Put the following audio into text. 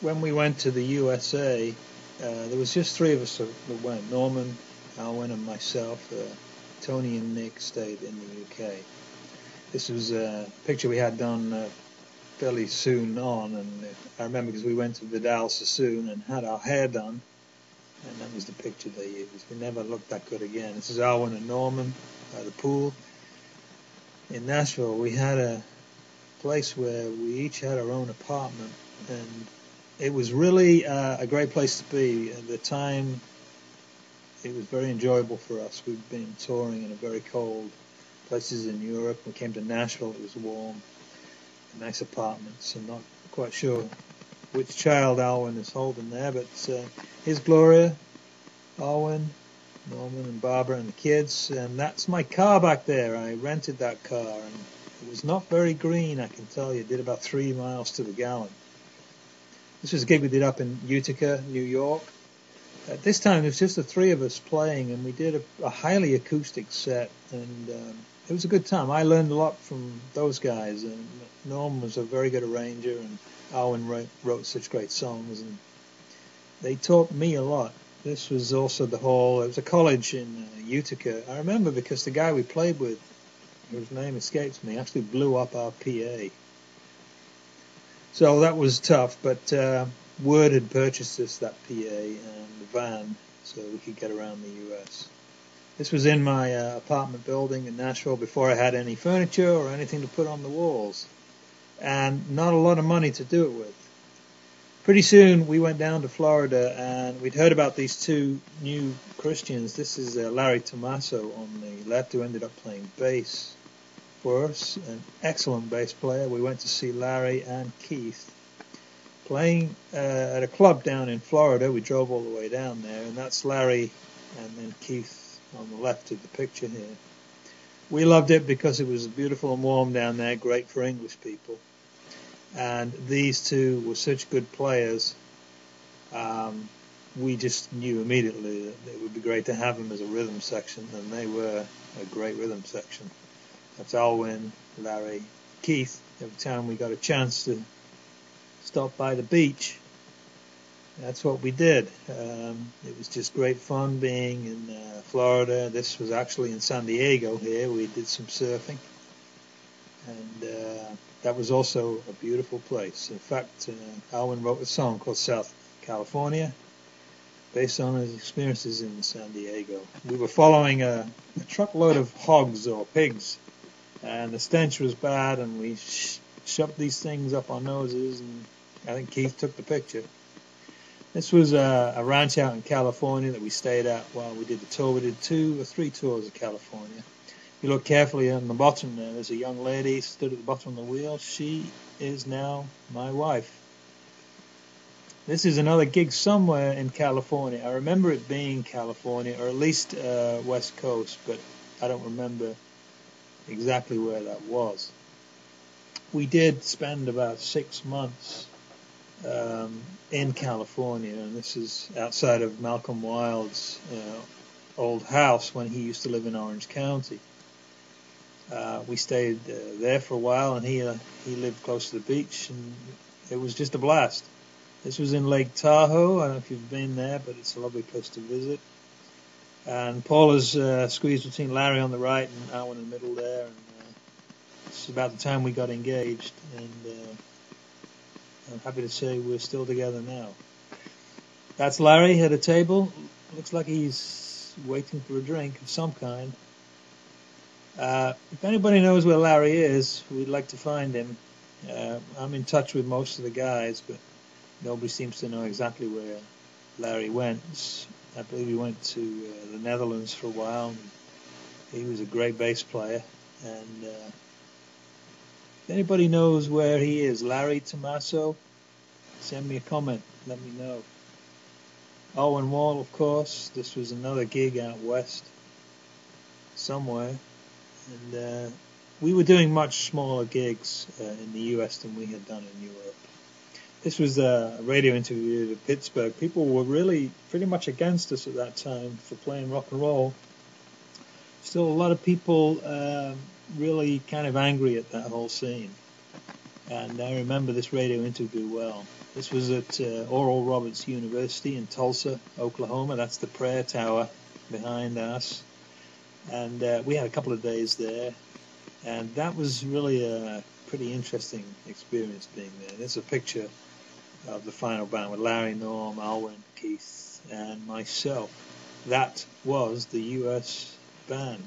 when we went to the USA, there was just three of us that went. Norman, Alwyn, and myself. Tony and Nick stayed in the UK. This was a picture we had done fairly soon on, and I remember because we went to Vidal Sassoon and had our hair done, and that was the picture they used. We never looked that good again. This is Alwyn and Norman by the pool. In Nashville, we had a place where we each had our own apartment, and it was really a great place to be. At the time, it was very enjoyable for us. We'd been touring in a very cold places in Europe. We came to Nashville, it was warm, nice apartments. I'm not quite sure which child Alwyn is holding there, but here's Gloria, Alwyn, Norman and Barbara and the kids, and that's my car back there. I rented that car, and it was not very green, I can tell you. It did about 3 miles to the gallon. This was a gig we did up in Utica, New York. At this time, it was just the three of us playing, and we did a highly acoustic set, and it was a good time. I learned a lot from those guys, and Norm was a very good arranger, and Alwyn wrote such great songs, and they taught me a lot. This was also it was a college in Utica. I remember because the guy we played with, whose name escapes me, actually blew up our PA. So that was tough, but Word had purchased us that PA and the van so we could get around the U.S. This was in my apartment building in Nashville before I had any furniture or anything to put on the walls, and not a lot of money to do it with. Pretty soon we went down to Florida, and we'd heard about these two new Christians. This is Larry Tommaso on the left, who ended up playing bass for us, an excellent bass player. We went to see Larry and Keith playing at a club down in Florida. We drove all the way down there, and that's Larry and then Keith on the left of the picture here. We loved it because it was beautiful and warm down there, great for English people. And these two were such good players. We just knew immediately that it would be great to have them as a rhythm section, and they were a great rhythm section. That's Alwyn, Larry, Keith. Every time we got a chance to stop by the beach, that's what we did. It was just great fun being in Florida. This was actually in San Diego here. We did some surfing, and that was also a beautiful place. In fact, Alwyn wrote a song called South California based on his experiences in San Diego. We were following a truckload of hogs or pigs, and the stench was bad, and we shoved these things up our noses, and I think Keith took the picture. This was a ranch out in California that we stayed at while we did the tour. We did 2 or 3 tours of California. If you look carefully on the bottom there's a young lady stood at the bottom of the wheel. She is now my wife. This is another gig somewhere in California. I remember it being California, or at least West Coast, but I don't remember exactly where that was. We did spend about 6 months in California, and this is outside of Malcolm Wilde's old house when he used to live in Orange County. We stayed there for a while, and he lived close to the beach, and it was just a blast. This was in Lake Tahoe. I don't know if you've been there, but it's a lovely place to visit. And Paula's squeezed between Larry on the right and Alwyn in the middle there. And it's about the time we got engaged, and I'm happy to say we're still together now. That's Larry at a table. Looks like he's waiting for a drink of some kind. If anybody knows where Larry is, we'd like to find him. I'm in touch with most of the guys, but nobody seems to know exactly where Larry went. I believe he went to the Netherlands for a while. He was a great bass player. And if anybody knows where he is, Larry Tommaso, send me a comment. Let me know. Owen Wall, of course. This was another gig out west somewhere. And we were doing much smaller gigs in the US than we had done in Europe. This was a radio interview in Pittsburgh. People were really pretty much against us at that time for playing rock and roll. Still a lot of people really kind of angry at that whole scene. and I remember this radio interview well. This was at Oral Roberts University in Tulsa, Oklahoma. That's the prayer tower behind us. And we had a couple of days there, and that was really a pretty interesting experience being there. There's a picture of the final band with Larry, Norm, Alwyn, Keith, and myself. That was the US band.